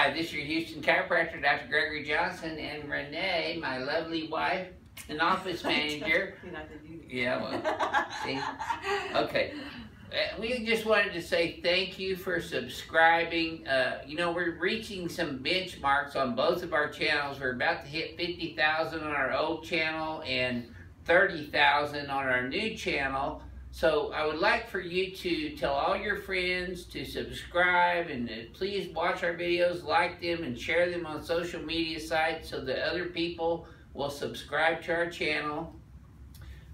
Hi, this is your Houston chiropractor, Dr. Gregory Johnson, and Renee, my lovely wife and office manager. Yeah, well, see? Okay. We just wanted to say thank you for subscribing. You know, we're reaching some benchmarks on both of our channels. We're about to hit 50,000 on our old channel and 30,000 on our new channel. So I would like for you to tell all your friends to subscribe and please watch our videos, like them, and share them on social media sites so that other people will subscribe to our channel.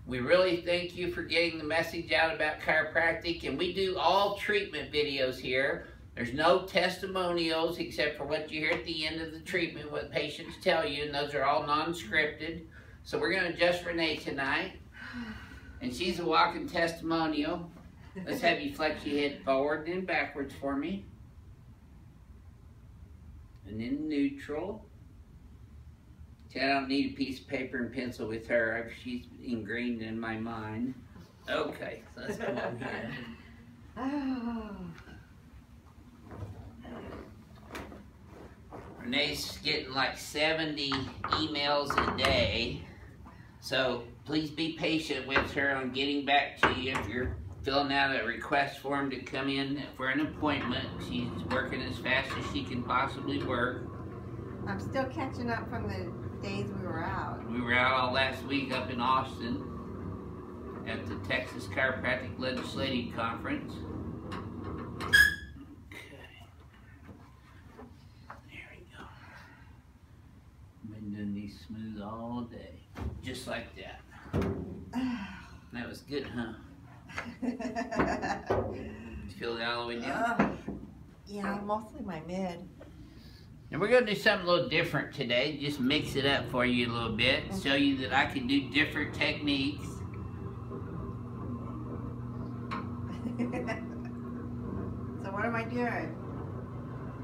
We really thank you for getting the message out about chiropractic, and we do all treatment videos here. There's no testimonials except for what you hear at the end of the treatment, what patients tell you, and those are all non-scripted. So we're going to adjust Renee tonight. And she's a walking testimonial. Let's have you flex your head forward and then backwards for me. And then neutral. See, I don't need a piece of paper and pencil with her. She's ingrained in my mind. Okay, so let's come on here. Renee's getting like 70 emails a day. So please be patient with her on getting back to you. If you're filling out a request form to come in for an appointment, she's working as fast as she can possibly work. I'm still catching up from the days we were out. We were out all last week up in Austin at the Texas Chiropractic Legislative Conference. Doing these smooth all day, just like that. That was good, huh? You feel it all the way down? Yeah, mostly my mid. And we're going to do something a little different today. Just mix it up for you a little bit. Show you that I can do different techniques. So what am I doing?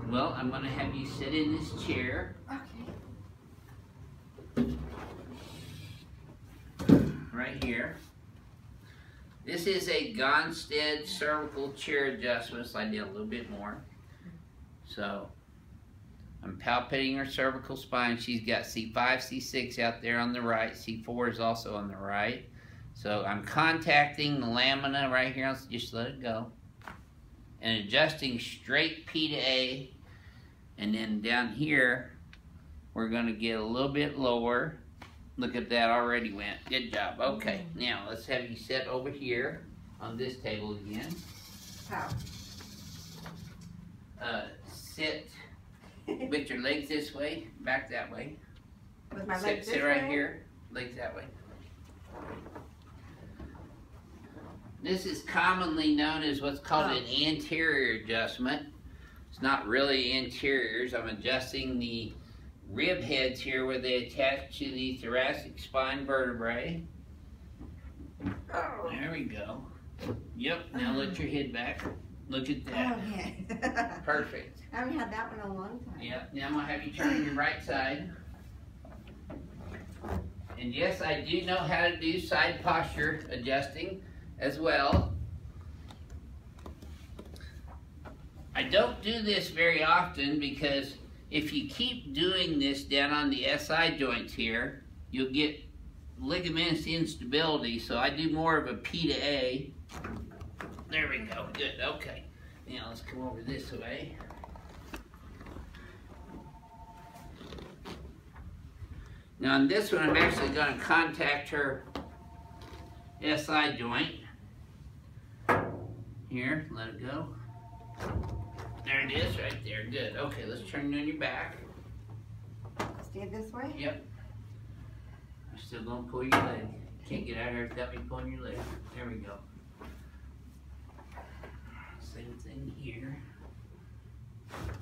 Well, I'm going to have you sit in this chair. Okay. Right here. This is a Gonstead cervical chair adjustment, so I did a little bit more. So I'm palpating her cervical spine. She's got C5, C6 out there on the right. C4 is also on the right. So I'm contacting the lamina right here. Let's just let it go. And adjusting straight P to A. And then down here, we're going to get a little bit lower. Look at that, already went. Good job. Okay, now let's have you sit over here on this table again. How? Sit with your legs this way, back that way. With my legs this sit right way? here, legs that way. This is commonly known as what's called an anterior adjustment. It's not really anteriors. I'm adjusting the rib heads here where they attach to the thoracic spine vertebrae. There we go. Yep, now let your head back. Look at that. Okay. Perfect. I haven't had that one in a long time. Yep, now I'm going to have you turn on your right side. And yes, I do know how to do side posture adjusting as well. I don't do this very often because if you keep doing this down on the SI joints here, you'll get ligamentous instability. So I do more of a P to A. There we go. Good. Okay. Now let's come over this way. Now on this one, I'm actually going to contact her SI joint. Here, let it go. There it is right there. Good. Okay, let's turn you on your back. Stay this way? Yep. I'm still going to pull your leg. Can't get out of here without me pulling your leg. There we go. Same thing here.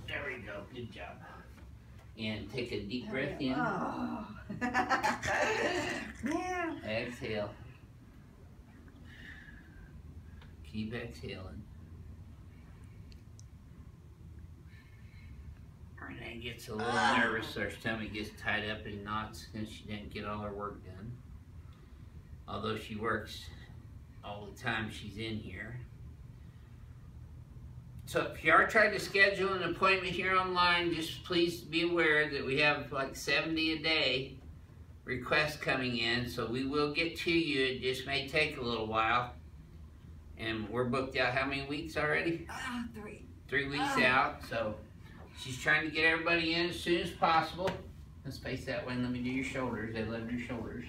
There we go. Good job. And take a deep breath in. Oh. Yeah. Exhale. Keep exhaling. Renee gets a little nervous, so her stomach gets tied up in knots since she didn't get all her work done. Although she works all the time she's in here. So if you are trying to schedule an appointment here online, just please be aware that we have like 70 a day requests coming in, so we will get to you. It just may take a little while. And we're booked out how many weeks already? 3. 3 weeks out, so she's trying to get everybody in as soon as possible. Let's face that way and let me do your shoulders. They love your shoulders.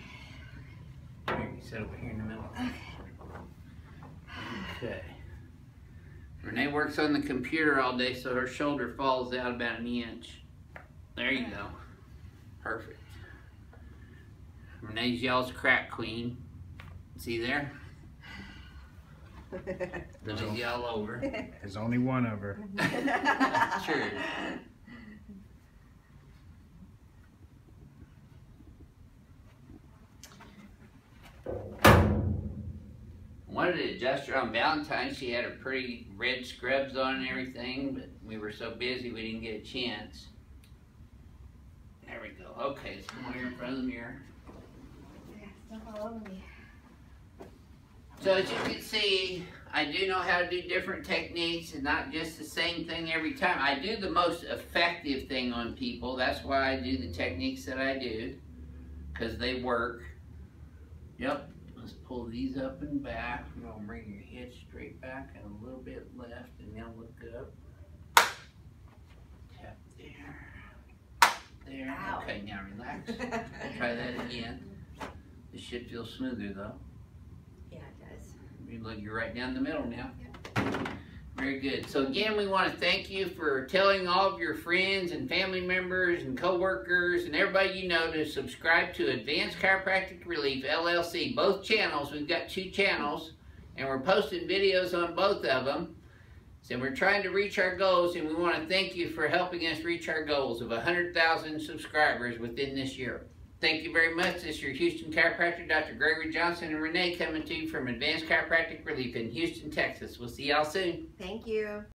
Here, you sit over here in the middle. Okay. Renae works on the computer all day, so her shoulder falls out about an inch. There you go. Perfect. Renae's y'all's crack queen. See there? There's y'all over. There's only one of her. True. Wanted to adjust her on Valentine's. She had her pretty red scrubs on and everything, but we were so busy we didn't get a chance. There we go. Okay, so come here in front of the mirror. Yeah, stuff all over me. So as you can see, I do know how to do different techniques and not just the same thing every time. I do the most effective thing on people. That's why I do the techniques that I do, because they work. Yep. Let's pull these up and back. You're gonna bring your head straight back and a little bit left, and then look up. Tap there. There. Ow. Okay, now relax. We'll try that again. This should feel smoother though. Yeah, it does. You're right down the middle now. Yep. Very good. So again, we want to thank you for telling all of your friends and family members and co-workers and everybody you know to subscribe to Advanced Chiropractic Relief, LLC. Both channels. We've got 2 channels, and we're posting videos on both of them. So we're trying to reach our goals, and we want to thank you for helping us reach our goals of 100,000 subscribers within this year. Thank you very much. This is your Houston chiropractor, Dr. Gregory Johnson and Renae, coming to you from Advanced Chiropractic Relief in Houston, Texas. We'll see y'all soon. Thank you.